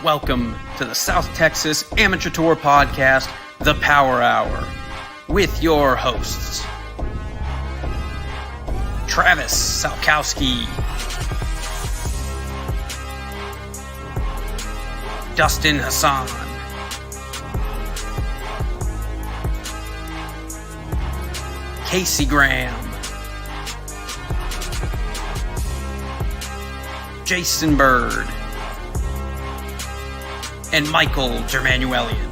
Welcome to the South Texas Amateur Tour Podcast, The Power Hour, with your hosts, Travis Salkowski, Dustin Hassan, Casey Graham, Jason Bird, and Michael Germanuelian.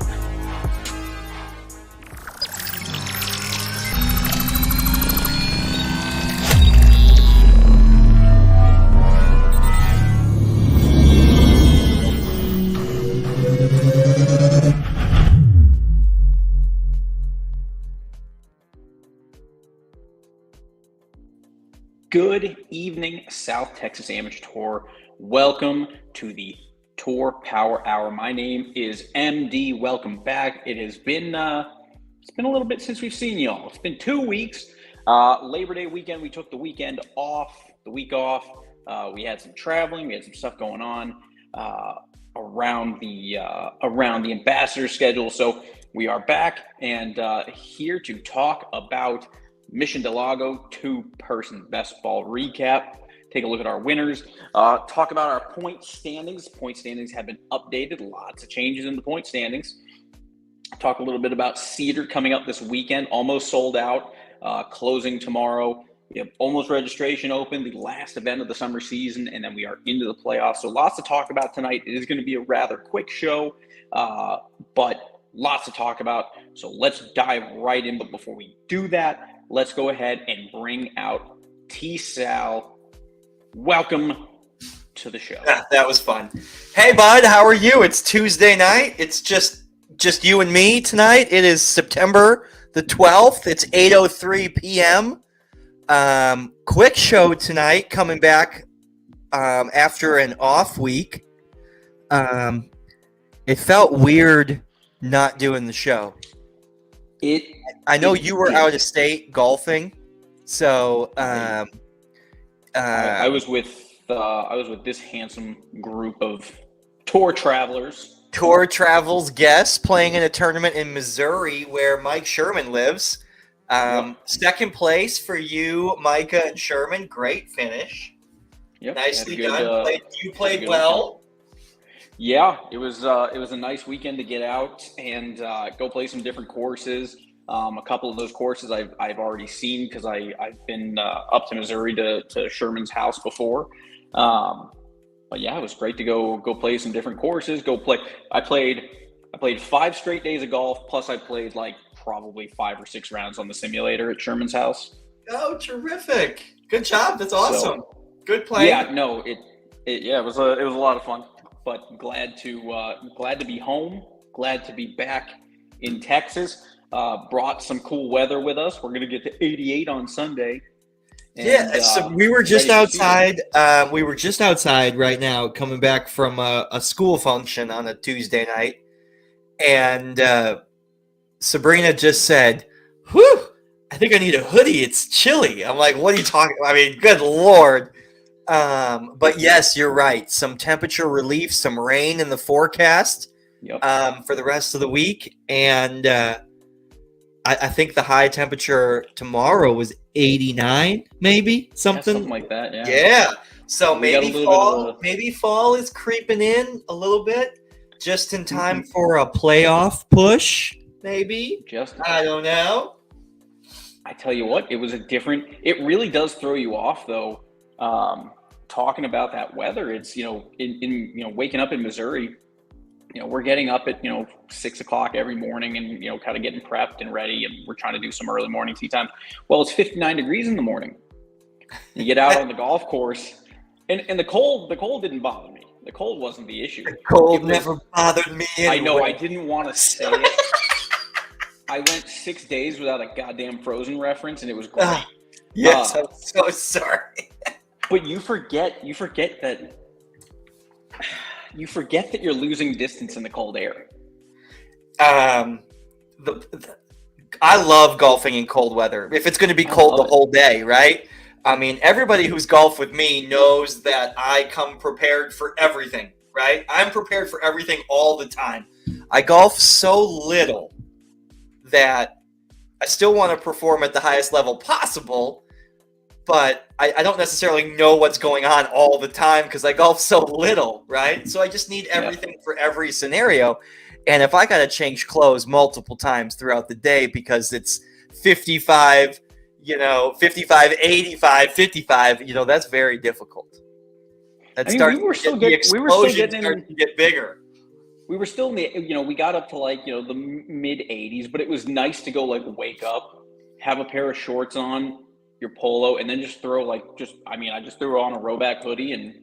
Good evening, South Texas Amateur Tour. Welcome to the Tour Power Hour. My name is MD. Welcome back. It's been a little bit since we've seen y'all. It's been 2 weeks. Labor Day weekend, we took the week off. We had some traveling. We had some stuff going on around the ambassador schedule. So we are back and here to talk about Mission Del Lago 2-person best ball recap. Take a look at our winners. Talk about our point standings. Point standings have been updated. Lots of changes in the point standings. Talk a little bit about Cedar coming up this weekend. Almost sold out. Closing tomorrow. We have almost registration open. The last event of the summer season. And then we are into the playoffs. So lots to talk about tonight. It is going to be a rather quick show. But lots to talk about. So let's dive right in. But before we do that, let's go ahead and bring out T-Sal. Welcome to the show. That was fun. Hey, bud, how are you? It's Tuesday night. It's just you and me tonight. It is September the 12th. It's 8:03 p.m. Quick show tonight, coming back after an off week. It felt weird not doing the show. I know you were out of state golfing, so I was with this handsome group of tour travelers. Tour travels guests playing in a tournament in Missouri where Mike Sherman lives. Second place for you, Micah and Sherman. Great finish. Yep, nicely done. You played well. Yeah, it was a nice weekend to get out and go play some different courses. A couple of those courses I've already seen because I've been up to Missouri to Sherman's house before. But yeah, it was great to go play some different courses. I played 5 straight days of golf, plus I played like probably 5 or 6 rounds on the simulator at Sherman's house. Oh, terrific! Good job. That's awesome. Good play. Yeah, no, it was a lot of fun. But glad to be home. Glad to be back in Texas. Brought some cool weather with us. We're going to get to 88 on Sunday. And, so we were just outside. We were just outside right now, coming back from a school function on a Tuesday night. And Sabrina just said, "Whew, I think I need a hoodie. It's chilly." I'm like, "What are you talking about?" I mean, good Lord. But yes, you're right. Some temperature relief, some rain in the forecast for the rest of the week. And I think the high temperature tomorrow was 89, maybe something like that. Yeah. Yeah. So maybe fall is creeping in a little bit, just in time for a playoff push. Maybe. I don't know. I tell you what, it really does throw you off though. Talking about that weather, it's in waking up in Missouri. We're getting up at 6 o'clock every morning and kind of getting prepped and ready, and we're trying to do some early morning tee time. Well, it's 59 degrees in the morning. You get out on the golf course, and the cold didn't bother me. The cold wasn't the issue. The cold never bothered me anyway. I know. I didn't want to say it. I went 6 days without a goddamn Frozen reference, and it was great. Yes, I'm so sorry. But you forget that you're losing distance in the cold air. I love golfing in cold weather. If it's going to be cold the whole day, right? I mean, everybody who's golfed with me knows that I come prepared for everything, right? I'm prepared for everything all the time. I golf so little that I still want to perform at the highest level possible, but I don't necessarily know what's going on all the time because I golf so little, right? So I just need everything for every scenario. And if I got to change clothes multiple times throughout the day because it's 55, 55, 85, 55, that's very difficult. We were still getting to get bigger. We were still in the, we got up to the mid 80s, but it was nice to go wake up, have a pair of shorts on, your polo, and then just throw I just threw on a Rowback hoodie, and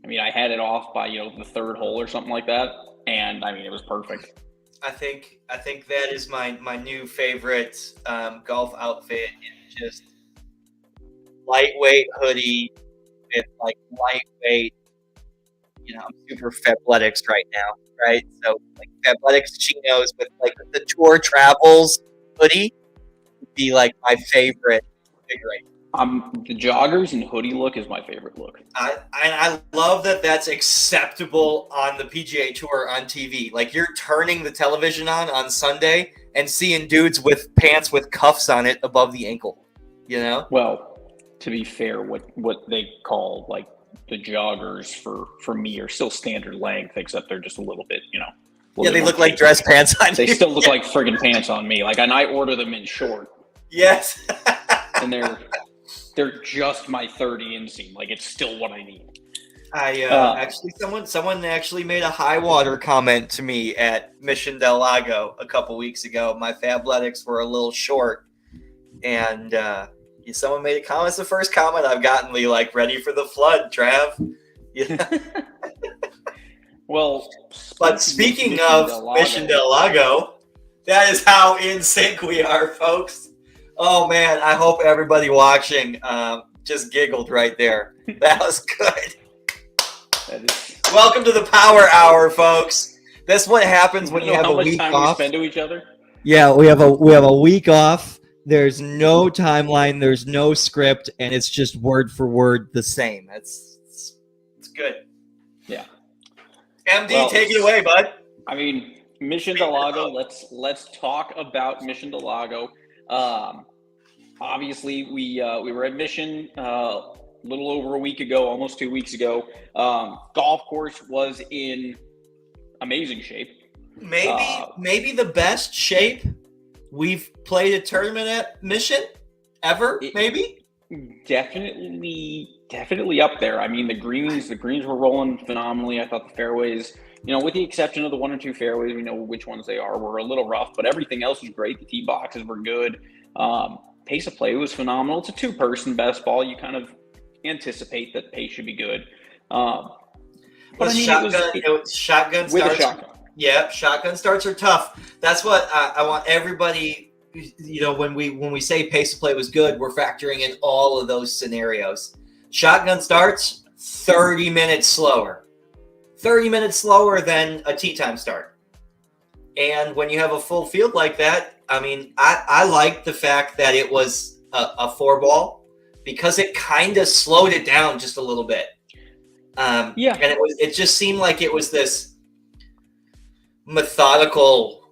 I had it off by the third hole or something like that, and it was perfect. I think that is my new favorite golf outfit. Is just lightweight hoodie with lightweight. I'm super Fabletics right now, right? So Fabletics chinos with the Tour Travels hoodie would be my favorite. The joggers and hoodie look is my favorite look. I love that that's acceptable on the PGA Tour on TV. You're turning the television on Sunday and seeing dudes with pants with cuffs on it above the ankle. Well, to be fair, what they call the joggers for me are still standard length, except they're just a little bit, they look like dress pants on you. They still look like friggin' pants on me. And I order them in short. Yes. And they're just my 30 inseam. It's still what I need. Actually, someone actually made a high water comment to me at Mission Del Lago a couple weeks ago. My Fabletics were a little short, and someone made a comment. It's the first comment I've gotten ready for the flood, Trav. Yeah. Well, but speaking of Mission Del Lago, that is how in sync we are, folks. Oh man, I hope everybody watching just giggled right there. That was good. Welcome to the Power Hour, folks. That's what happens when you have a week off. How much time we spend to each other? Yeah, we have a week off. There's no timeline, there's no script, and it's just word for word the same. It's good. Yeah. MD, take it away, bud. Mission Del Lago. Let's talk about Mission Del Lago. Obviously, we were at Mission a little over a week ago, almost 2 weeks ago. Golf course was in amazing shape. Maybe the best shape we've played a tournament at Mission ever. Maybe definitely up there. The greens were rolling phenomenally. I thought the fairways, with the exception of the one or two fairways, we know which ones they are, were a little rough, but everything else was great. The tee boxes were good. Pace of play was phenomenal. It's a two-person best ball. You kind of anticipate that pace should be good. But it was shotgun starts. With a shotgun. Yeah, shotgun starts are tough. That's what I want everybody. When we say pace of play was good, we're factoring in all of those scenarios. Shotgun starts 30 minutes slower. 30 minutes slower than a tee time start. And when you have a full field like that, I like the fact that it was a 4-ball because it kind of slowed it down just a little bit. And it just seemed like it was this methodical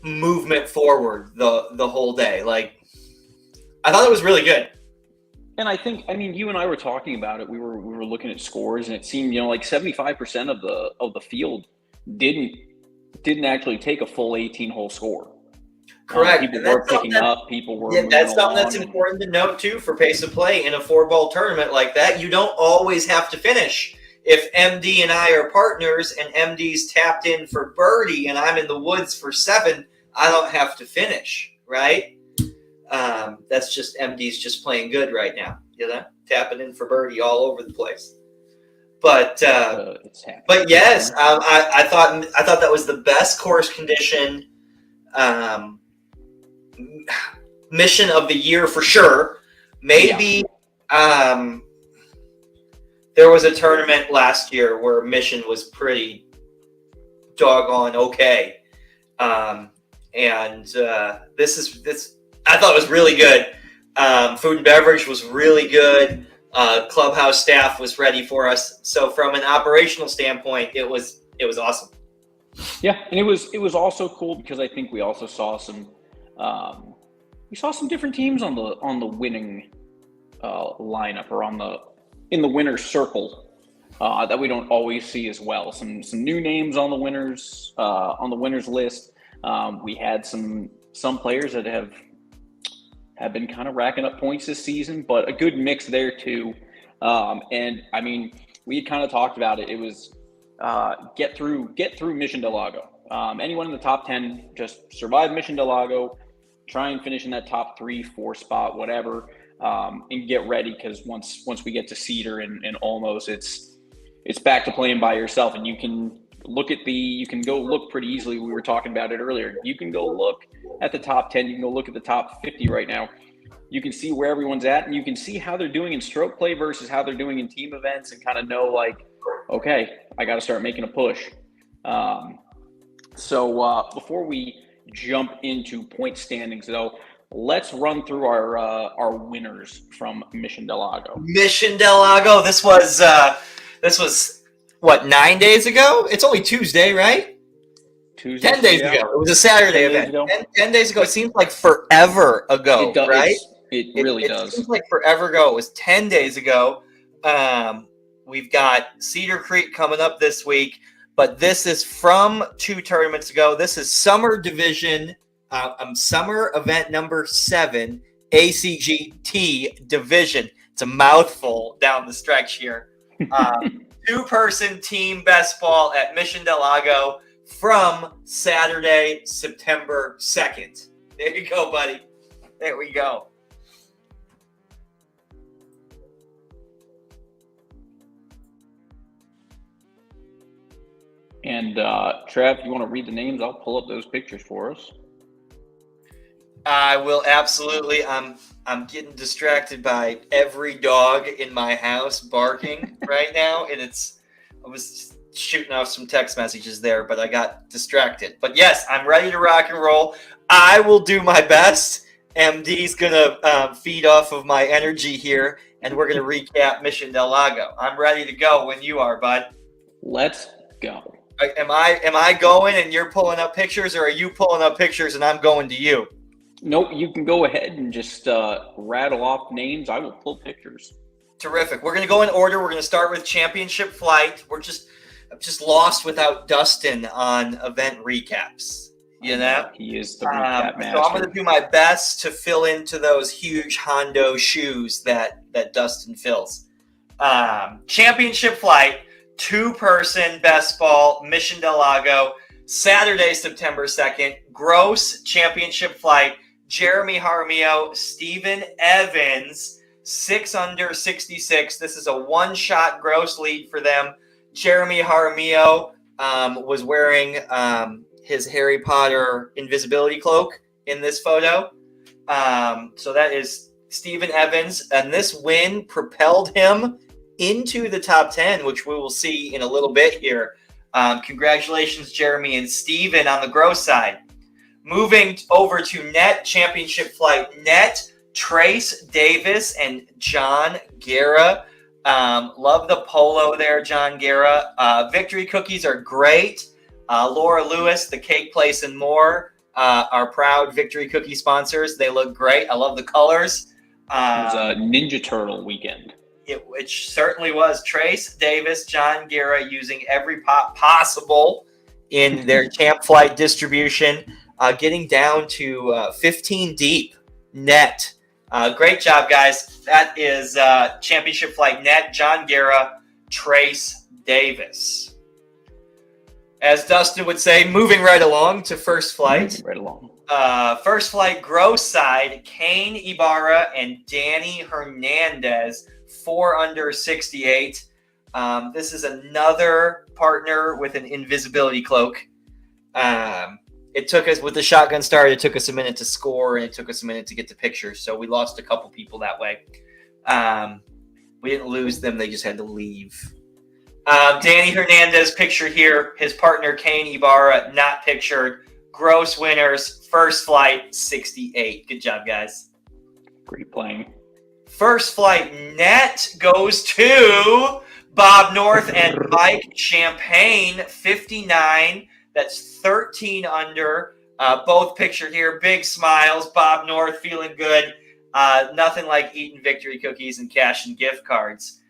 movement forward the whole day. I thought it was really good. And I think, you and I were talking about it. We were looking at scores, and it seemed, 75% of the field didn't actually take a full 18-hole score. Correct. People were picking up. People were. Yeah, that's something that's important to note too for pace of play in a 4-ball tournament like that. You don't always have to finish. If MD and I are partners, and MD's tapped in for birdie, and I'm in the woods for 7, I don't have to finish, right? That's just MD's just playing good right now. Tapping in for birdie all over the place. But yes, I thought that was the best course condition mission of the year for sure. Maybe there was a tournament last year where Mission was pretty doggone okay, and this I thought was really good. Food and beverage was really good. Clubhouse staff was ready for us. So from an operational standpoint, it was awesome. Yeah, and it was also cool because I think we also saw some different teams on the winning lineup or in the winner's circle that we don't always see as well. Some new names on the winners list. We had some players that have been kind of racking up points this season, but a good mix there too. And I mean, we had kind of talked about it. It was get through Mission Del Lago. Anyone in the top 10, just survive Mission Del Lago, try and finish in that top 3-4 spot, whatever, and get ready, because once we get to Cedar and almost, it's back to playing by yourself, and you can go look pretty easily. We were talking about it earlier. You can go look at the top 10. You can go look at the top 50 right now. You can see where everyone's at, and you can see how they're doing in stroke play versus how they're doing in team events, and kind of know, like, okay, I got to start making a push. So before we jump into point standings, though, let's run through our winners from Mission Del Lago. Mission Del Lago. This was what, 9 days ago? It's only Tuesday, right? Tuesday. 10 days ago. It was a Saturday event. 10 days ago. It seems like forever ago, right? It really does. It seems like forever ago. It was 10 days ago. We've got Cedar Creek coming up this week, but this is from 2 tournaments ago. This is Summer Division, Summer Event number 7, ACGT Division. It's a mouthful down the stretch here. 2-person team best ball at Mission Del Lago from Saturday, September 2nd. There you go, buddy. There we go. And Trev, you want to read the names? I'll pull up those pictures for us. I will absolutely. I'm getting distracted by every dog in my house barking right now, and I was shooting off some text messages there, but I got distracted. But yes, I'm ready to rock and roll. I will do my best. MD's gonna feed off of my energy here, and we're gonna recap Mission Del Lago. I'm ready to go when you are, bud. Let's go. Am I going and you're pulling up pictures, or are you pulling up pictures and I'm going to you? Nope, you can go ahead and just rattle off names. I will pull pictures. Terrific. We're going to go in order. We're going to start with Championship Flight. I'm just lost without Dustin on event recaps. You know? He is the recap master. So I'm going to do my best to fill into those huge Hondo shoes that Dustin fills. Championship Flight, 2-person best ball, Mission Del Lago, Saturday, September 2nd. Gross Championship Flight, Jeremy Jaramillo, Steven Evans, 6 under 66. This is a one-shot gross lead for them. Jeremy Jaramillo was wearing his Harry Potter invisibility cloak in this photo. So that is Steven Evans, and this win propelled him into the top 10, which we will see in a little bit here. Congratulations, Jeremy and Steven on the gross side. Moving over to net, Championship Flight net, Trace Davis and John Guerra. Love the polo there, John Guerra. Victory cookies are great. Laura Lewis, The Cake Place and More, our proud Victory Cookie sponsors. They look great. I love the colors. It was a Ninja Turtle weekend. Which certainly was. Trace Davis, John Guerra using every pop possible in their Champ Flight distribution, getting down to 15 deep net. Great job, guys. That is Championship Flight net, John Guerra, Trace Davis. As Dustin would say, moving right along to First Flight. Right along. First Flight gross side, Kane Ibarra and Danny Hernandez, 4 under 68. This is another partner with an invisibility cloak. It took us, with the shotgun start, it took us a minute to score, and it took us a minute to get the pictures. So we lost a couple people that way. We didn't lose them. They just had to leave. Danny Hernandez pictured here. His partner, Kane Ibarra, not pictured. Gross winners, First Flight, 68. Good job, guys. Great playing. First flight net goes to Bob North and Mike Champagne, 59. That's 13 under. Both pictured here. Big smiles. Bob North feeling good. Nothing like eating victory cookies and cashing gift cards.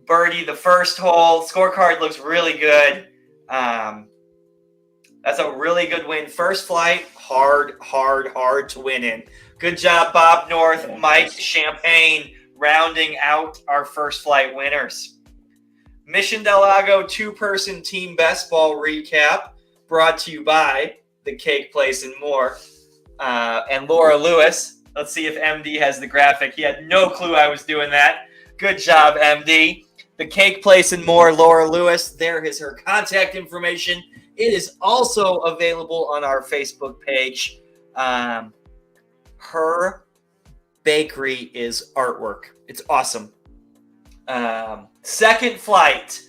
Birdie, the first hole. Scorecard looks really good. That's a really good win. First flight, hard to win in. Good job, Bob North, Mike Champagne, rounding out our first flight winners. Mission Del Lago two-person team best ball recap brought to you by The Cake Place and More. And Laura Lewis. Let's see if MD has the graphic. He had no clue I was doing that. Good job, MD. The Cake Place and More, Laura Lewis. There is her contact information. It is also available on our Facebook page. Her bakery is artwork. It's awesome. Second flight,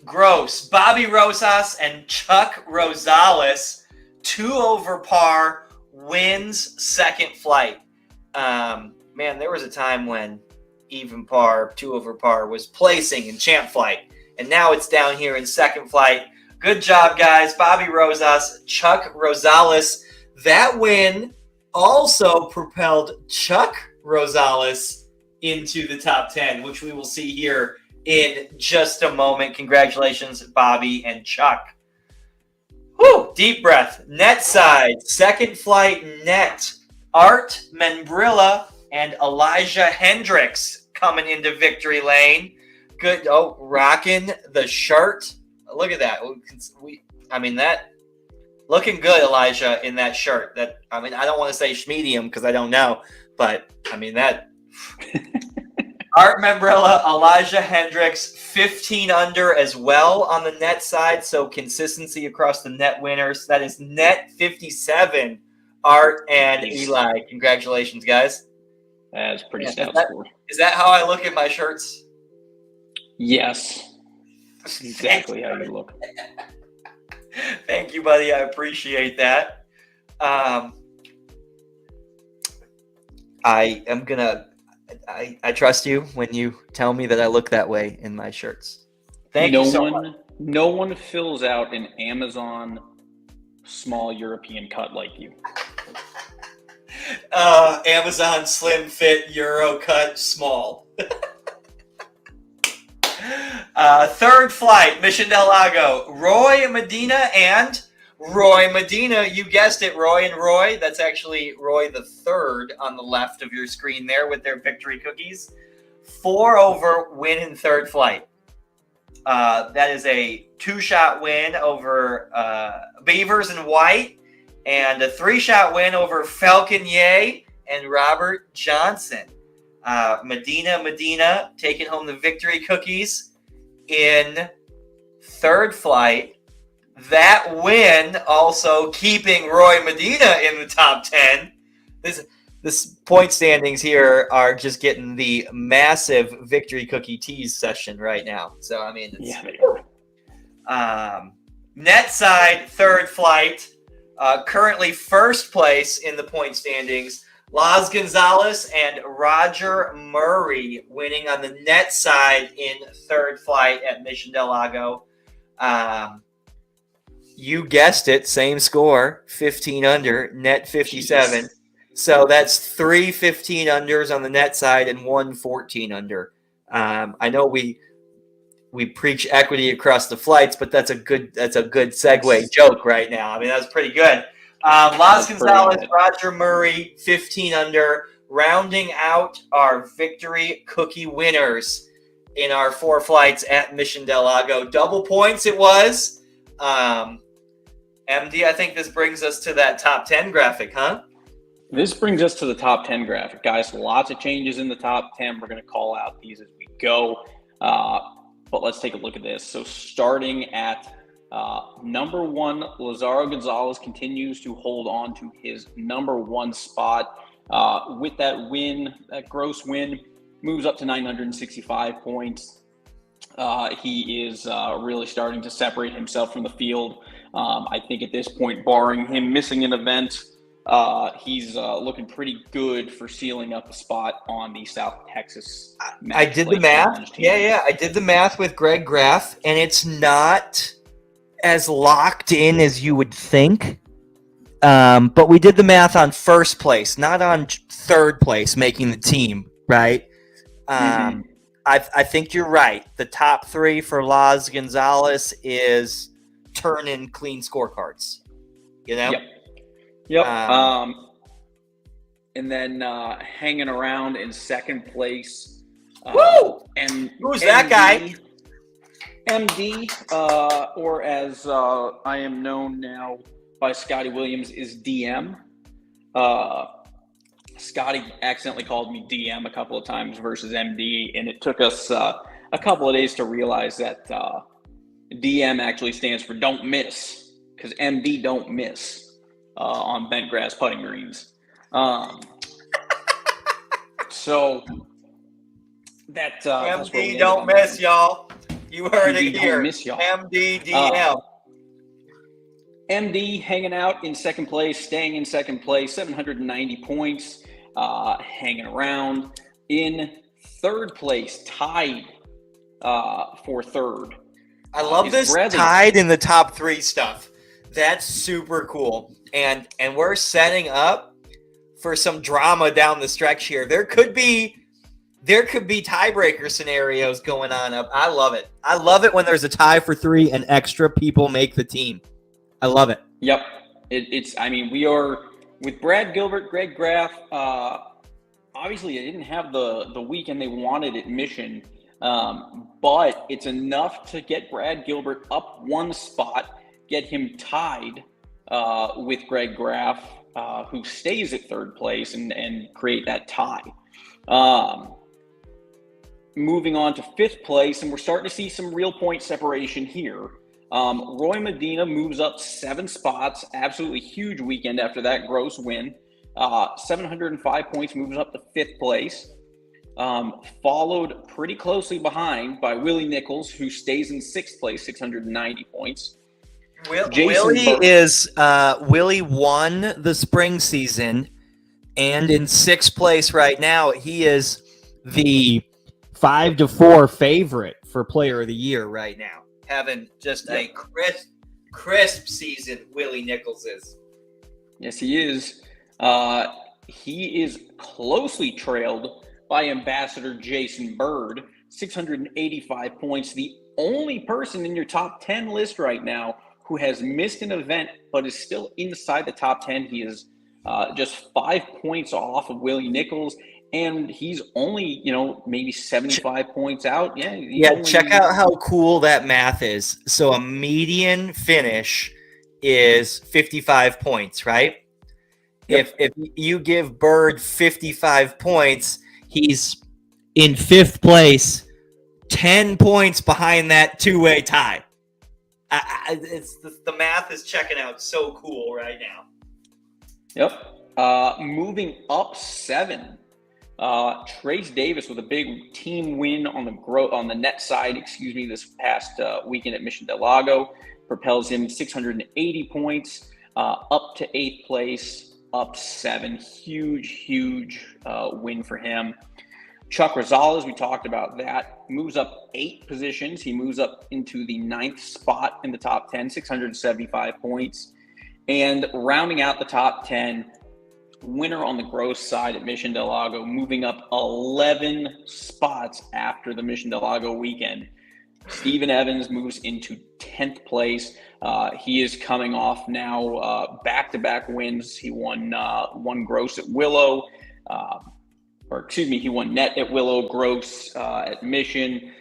Gross, Bobby Rosas and Chuck Rosales, 2 over par, wins second flight. Man, there was a time when even par, 2 over par was placing in champ flight, and now it's down here in second flight. Good job, guys. Bobby Rosas, Chuck Rosales. That win also propelled Chuck Rosales into the top 10, which we will see here in just a moment. Congratulations, Bobby and Chuck. Whew, deep breath. Net side, second flight net. Art Membrilla and Elijah Hendricks coming into victory lane. Good. Oh, rocking the shirt. Look at that. That looking good, Elijah, in that shirt. I don't want to say schmedium because I don't know, but that. Art Membrilla, Elijah Hendricks, 15 under as well on the net side. So consistency across the net winners. That is net 57. Art and Eli. Congratulations, guys. That's pretty stout score. Is that how I look at my shirts? Yes. That's exactly how you look. Thank you, buddy. I appreciate that. I trust you when you tell me that I look that way in my shirts. Thank you so much. No one fills out an Amazon small European cut like you. Amazon slim fit Euro cut small. Third flight, Mission Del Lago. Roy Medina and Roy Medina. You guessed it, Roy and Roy. That's actually Roy the third on the left of your screen there with their victory cookies. 4 over win in third flight. That is a 2-shot win over Beavers and White, and a 3-shot win over Falcon Ye and Robert Johnson. Medina taking home the victory cookies in third flight. That win also keeping Roy Medina in the top 10. This point standings here are just getting the massive victory cookie tease session right now. So net side third flight, currently first place in the point standings. Las Gonzalez and Roger Murray winning on the net side in third flight at Mission Del Lago. You guessed it, same score, 15 under, net 57. Jeez. So that's 3 15 unders on the net side and 1 14 under. I know we preach equity across the flights, but that's a good segue joke right now. That's pretty good. Las Gonzalez, Roger Murray, 15 under, rounding out our victory cookie winners in our 4 flights at Mission Del Lago. Double points it was. MD, I think this brings us to that top 10 graphic, huh? This brings us to the top 10 graphic. Guys, lots of changes in the top 10. We're going to call out these as we go. But let's take a look at this. So starting at number 1, Lazaro Gonzalez continues to hold on to his number 1 spot. With that win, that gross win, moves up to 965 points. He is really starting to separate himself from the field. I think at this point, barring him missing an event, He's looking pretty good for sealing up a spot on the South Texas I Match did the Play math. Challenge team. Yeah. I did the math with Greg Graff, and it's not as locked in as you would think. But we did the math on first place, not on third place making the team, right? I think you're right. The top three for Las Gonzalez is turn in clean scorecards. You know? Yep. And then hanging around in second place. Woo! And who's that guy? MD, or as I am known now by Scotty Williams, is DM. Scotty accidentally called me DM a couple of times versus MD, and it took us a couple of days to realize that DM actually stands for don't miss, because MD don't miss on bent grass putting greens. So that MD don't miss, y'all. You heard it here. Miss y'all. MD DM. MD hanging out in second place, staying in second place, 790 points, hanging around. In third place, tied for third. I love this Bradley. Tied in the top three stuff. That's super cool. And we're setting up for some drama down the stretch here. There could be tiebreaker scenarios going on up. I love it. I love it when there's a tie for three and extra people make the team. I love it. Yep. We are with Brad Gilbert, Greg Graff. Obviously, they didn't have the weekend they wanted at Mission, but it's enough to get Brad Gilbert up one spot, get him tied with Greg Graff, who stays at third place, and create that tie. Moving on to fifth place, and we're starting to see some real point separation here. Roy Medina moves up 7 spots. Absolutely huge weekend after that gross win. 705 points, moves up to 5th place. Followed pretty closely behind by Willie Nichols, who stays in 6th place, 690 points. Willie won the spring season, and in 6th place right now. He is the 5-4 favorite for Player of the Year right now. Having just a crisp season, Willie Nichols is. Yes, he is. He is closely trailed by Ambassador Jason Bird, 685 points. The only person in your top 10 list right now who has missed an event but is still inside the top 10. He is just 5 points off of Willie Nichols. And he's only, maybe 75 points out. Check out how cool that math is. So a median finish is 55 points, right? Yep. If you give Bird 55 points, he's in 5th place, 10 points behind that two-way tie. The math is checking out so cool right now. Yep. Moving up 7. Trace Davis with a big team win on the net side, this past weekend at Mission Del Lago, propels him 680 points, up to 8th place, up 7. Huge win for him. Chuck Rosales, we talked about that, moves up 8 positions. He moves up into the 9th spot in the top 10, 675 points. And rounding out the top 10, winner on the gross side at Mission Del Lago, moving up 11 spots after the Mission Del Lago weekend. Stephen Evans moves into 10th place. He is coming off now back-to-back wins. He won gross at Willow, he won net at Willow, gross at Mission.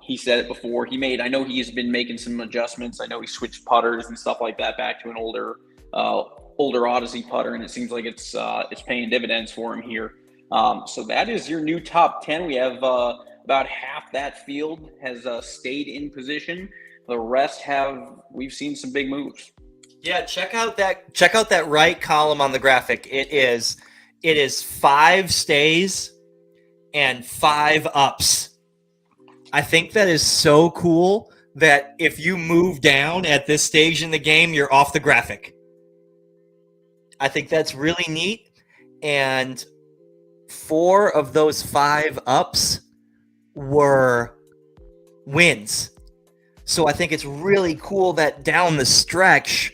He said it before. I know he's been making some adjustments. I know he switched putters and stuff like that back to an older Odyssey putter, and it seems like it's paying dividends for him here. So that is your new top 10. We have about half that field has stayed in position. The rest we've seen some big moves. Yeah, check out that right column on the graphic. It is 5 stays and 5 ups. I think that is so cool that if you move down at this stage in the game, you're off the graphic. I think that's really neat. And 4 of those 5 ups were wins. So I think it's really cool that down the stretch,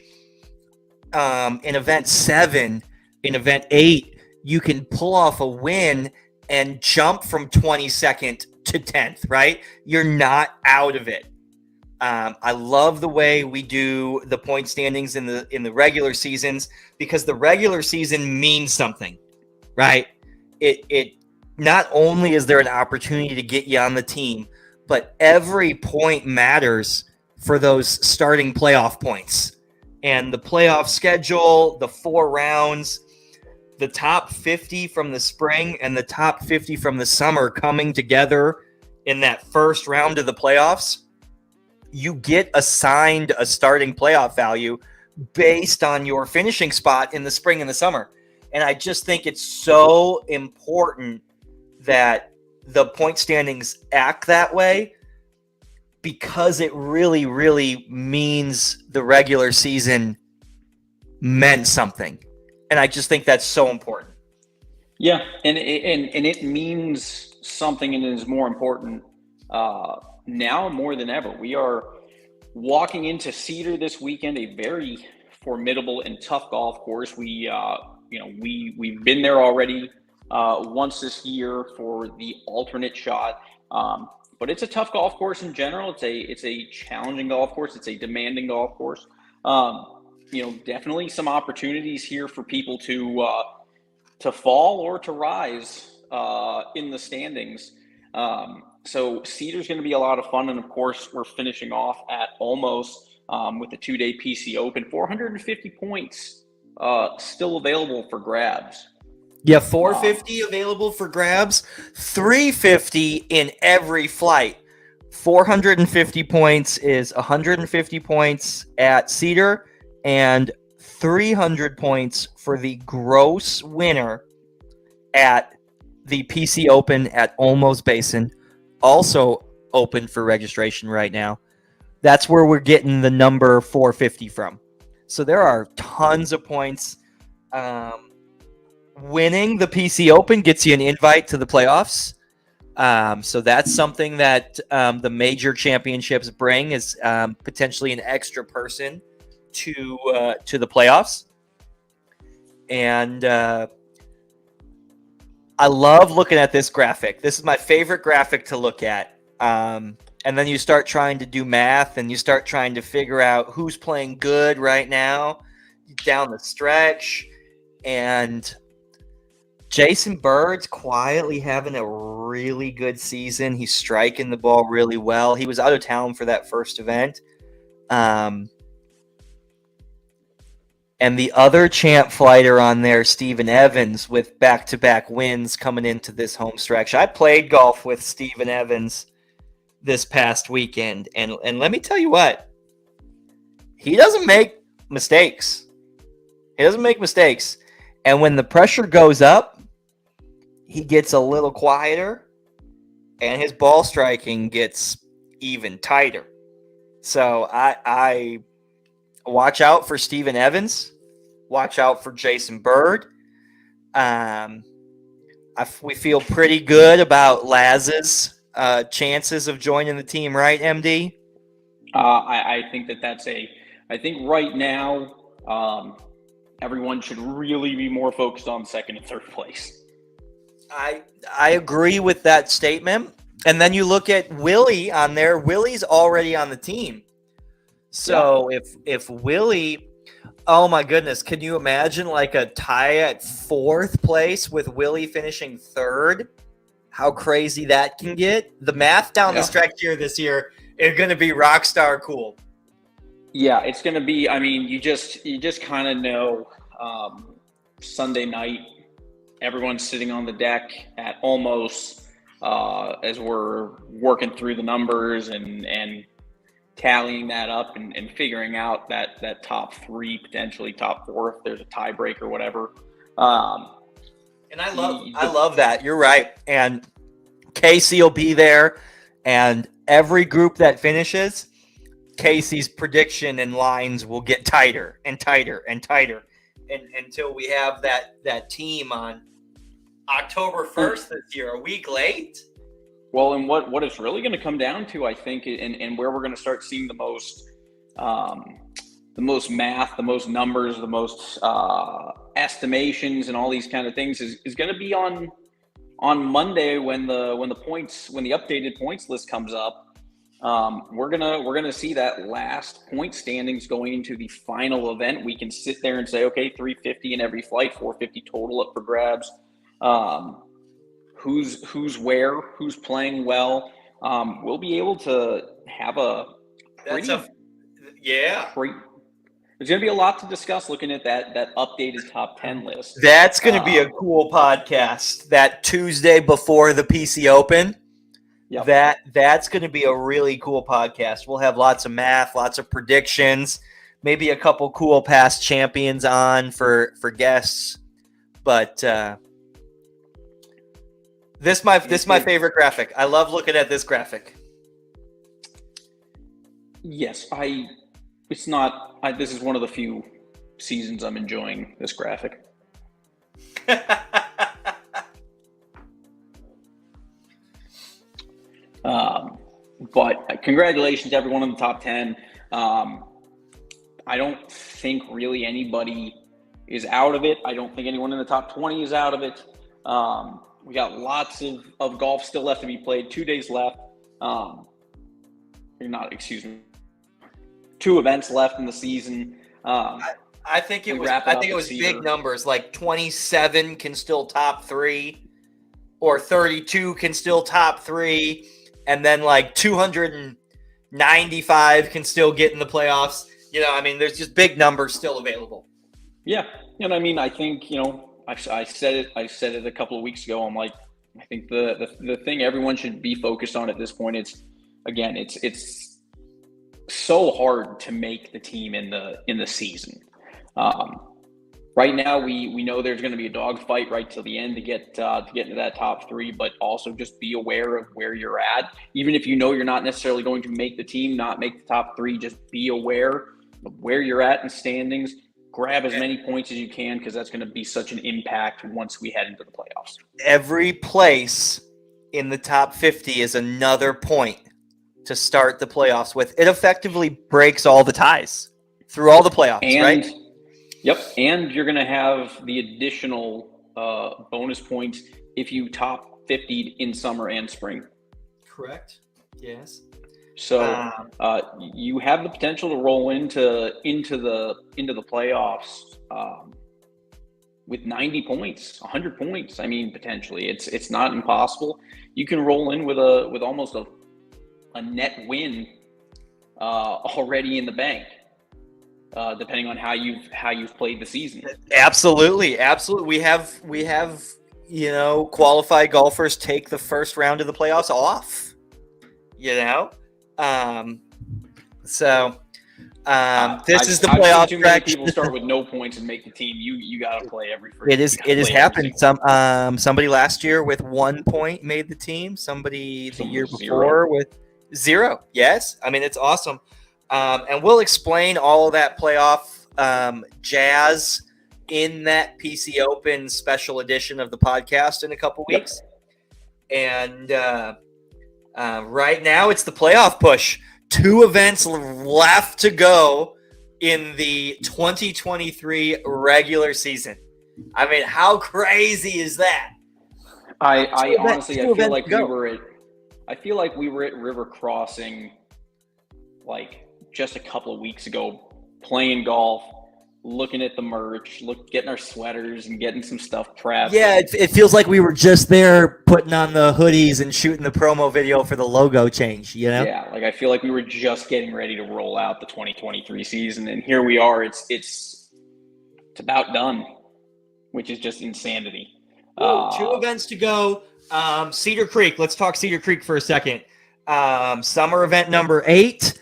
in event 7, in event 8, you can pull off a win and jump from 22nd to 10th, right? You're not out of it. I love the way we do the point standings in the regular seasons, because the regular season means something, right? It not only is there an opportunity to get you on the team, but every point matters for those starting playoff points. And the playoff schedule, the 4 rounds, the top 50 from the spring and the top 50 from the summer coming together in that first round of the playoffs, you get assigned a starting playoff value based on your finishing spot in the spring and the summer. And I just think it's so important that the point standings act that way, because it really, really means the regular season meant something. And I just think that's so important. Yeah, and it means something, and it is more important now more than ever. We are walking into Cedar this weekend, a very formidable and tough golf course. We've been there already once this year for the alternate shot, but it's a tough golf course in general. It's a challenging golf course. It's a demanding golf course. Definitely some opportunities here for people to fall or to rise in the standings. So Cedar's going to be a lot of fun, and of course we're finishing off at almost with the 2-day PC Open. 450 points still available for grabs. Yeah, 450 available for grabs, 350 in every flight. 450 points is 150 points at Cedar, and 300 points for the gross winner at the PC Open at Olmos Basin, also open for registration right now. That's where we're getting the number 450 from. So there are tons of points. Winning the PC Open gets you an invite to the playoffs. So that's something that the major championships bring, is potentially an extra person to the playoffs. And I love looking at this graphic. This is my favorite graphic to look at. And then you start trying to do math, and you start trying to figure out who's playing good right now down the stretch. And Jason Bird's quietly having a really good season. He's striking the ball really well. He was out of town for that first event. And the other champ fighter on there, Steven Evans, with back-to-back wins coming into this home stretch. I played golf with Steven Evans this past weekend, and let me tell you what, he doesn't make mistakes. And when the pressure goes up, he gets a little quieter, and his ball striking gets even tighter. So I watch out for Steven Evans. Watch out for Jason Bird. We feel pretty good about Laz's chances of joining the team, right, MD? I think I think right now everyone should really be more focused on second and third place. I agree with that statement. And then you look at Willie on there. Willie's already on the team. So yeah. If Willie, oh my goodness, can you imagine like a tie at 4th place with Willie finishing 3rd? How crazy that can get. The math down the stretch here this year is going to be rock star cool. Yeah, it's going to be, I mean, you just kind of know Sunday night, everyone's sitting on the deck at Olmos as we're working through the numbers and tallying that up and figuring out that top 3, potentially top 4 if there's a tie break or whatever. And I love that. You're right. And Casey will be there, and every group that finishes, Casey's prediction and lines will get tighter and tighter and tighter. until we have that team on October 1st this year. A week late. Well, and what it's really going to come down to, I think, and where we're going to start seeing the most math, the most numbers, the most estimations, and all these kind of things is going to be on Monday when the updated points list comes up. We're gonna see that last point standings going into the final event. We can sit there and say, okay, 350 in every flight, 450 total up for grabs. Who's where, who's playing well. We'll be able to have there's going to be a lot to discuss looking at that updated top 10 list. That's going to be a cool podcast. That Tuesday before the PC Open. Yep. That's going to be a really cool podcast. We'll have lots of math, lots of predictions, maybe a couple cool past champions on for guests. But this is my favorite graphic. I love looking at this graphic. Yes, this is one of the few seasons I'm enjoying this graphic. But congratulations to everyone in the top 10. I don't think really anybody is out of it. I don't think anyone in the top 20 is out of it. We got lots of golf still left to be played. 2 days left. 2 events left in the season. I think it was big numbers, like 27 can still top 3, or 32 can still top 3, and then like 295 can still get in the playoffs. There's just big numbers still available. Yeah, I think I said it a couple of weeks ago. I'm like, I think the thing everyone should be focused on at this point, it's so hard to make the team in the season. Right now, we know there's going to be a dogfight right till the end to get into that top 3, but also just be aware of where you're at. Even if you know you're not necessarily going to make the team, not make the top 3, just be aware of where you're at in standings. Grab as many points as you can, because that's going to be such an impact once we head into the playoffs. Every place in the top 50 is another point to start the playoffs with. It effectively breaks all the ties through all the playoffs, right? Yep, and you're going to have the additional bonus points if you top 50 in summer and spring. Correct. Yes. So you have the potential to roll into the playoffs with 90 points, 100 points. Potentially, it's not impossible. You can roll in with almost a net win already in the bank, depending on how you've played the season. Absolutely. We have qualified golfers take the first round of the playoffs off. This is the playoff too many people start with no points and make the team. You got to play every first. It has happened. Somebody last year with 1 point made the team. Somebody the year before with 0. Yes, it's awesome. And we'll explain all of that playoff jazz in that PC Open special edition of the podcast in a couple weeks. And right now it's the playoff push. 2 events left to go in the 2023 regular season. How crazy is that? I honestly feel like we were at River Crossing like just a couple of weeks ago, playing golf, looking at the merch, getting our sweaters and getting some stuff prepped. Yeah, it feels like we were just there putting on the hoodies and shooting the promo video for the logo change, Yeah, I feel like we were just getting ready to roll out the 2023 season, and here we are. It's about done, which is just insanity. 2 events to go. Cedar Creek. Let's talk Cedar Creek for a second. Summer event number 8.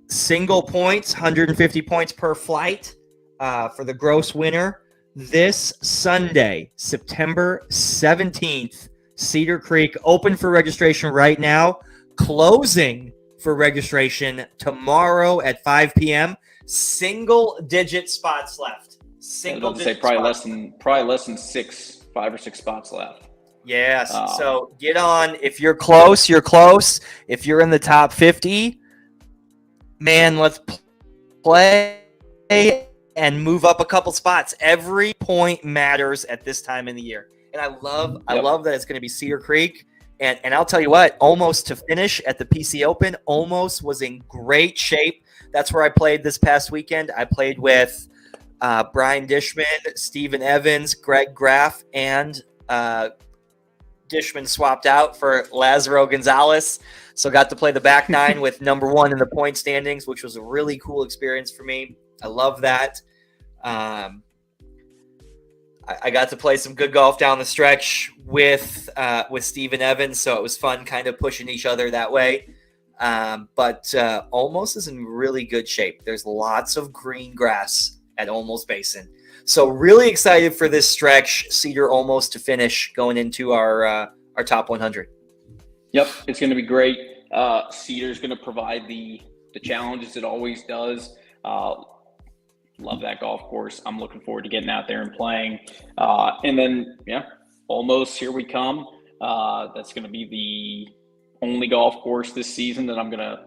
Single points, 150 points per flight for the gross winner. This Sunday, September 17th, Cedar Creek, open for registration right now, closing for registration tomorrow at 5 p.m. Single-digit spots left. I was about to say probably less than 5 or 6 spots left. Yes. So get on. If you're close, you're close. If you're in the top 50, man, let's play and move up a couple spots. Every point matters at this time in the year. And I love that it's going to be Cedar Creek. And I'll tell you what, Almost to finish at the PC Open, Almost was in great shape. That's where I played this past weekend. I played with Brian Dishman, Steven Evans, Greg Graff, and Dishman swapped out for Lazaro Gonzalez. So got to play the back nine with number one in the point standings, which was a really cool experience for me. I love that. I got to play some good golf down the stretch with Steven Evans, so it was fun kind of pushing each other that way. But Almost is in really good shape. There's lots of green grass at Almost Basin. So really excited for this stretch, Cedar Almost to finish going into our top 100. Yep, it's going to be great. Cedar's going to provide the challenges it always does. Love that golf course. I'm looking forward to getting out there and playing. And then, Almost, here we come. That's going to be the only golf course this season that I'm going to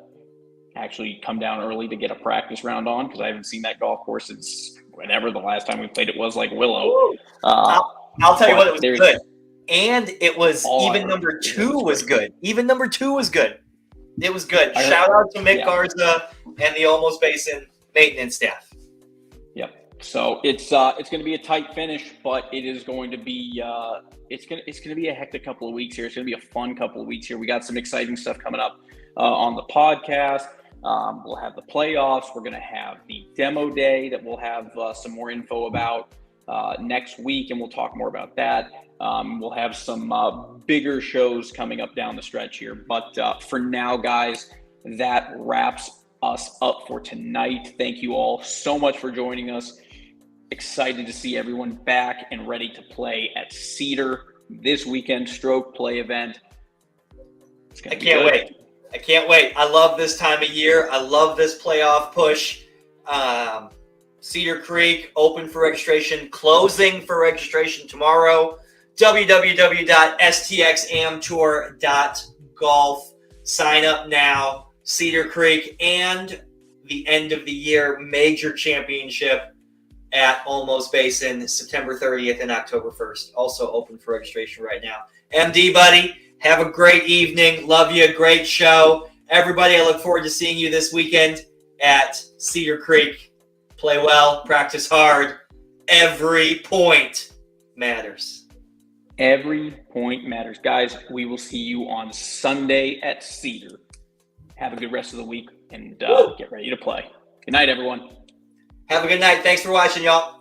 actually come down early to get a practice round on, because I haven't seen that golf course since whenever the last time we played it was, like Willow. I'll tell you what, it was good. And it was number two was good. Even number two was good. It was good. Shout out to Mick Garza and the Almost Basin maintenance staff. Yep. So it's going to be a tight finish, but it is going to be it's going to be a hectic couple of weeks here. It's going to be a fun couple of weeks here. We got some exciting stuff coming up on the podcast. We'll have the playoffs. We're going to have the demo day that we'll have some more info about next week, and we'll talk more about that. We'll have some bigger shows coming up down the stretch here. But for now, guys, that wraps us up for tonight. Thank you all so much for joining us. Excited to see everyone back and ready to play at Cedar this weekend stroke play event. I can't wait. I can't wait. I love this time of year. I love this playoff push. Cedar Creek, open for registration, closing for registration tomorrow. www.stxamtour.golf. Sign up now. Cedar Creek and the end of the year major championship at Almost Basin, September 30th and October 1st. Also open for registration right now. MD, buddy, have a great evening. Love you. Great show. Everybody, I look forward to seeing you this weekend at Cedar Creek. Play well, practice hard. Every point matters. Every point matters. Guys, we will see you on Sunday at Cedar. Have a good rest of the week and get ready to play. Good night, everyone. Have a good night. Thanks for watching, y'all.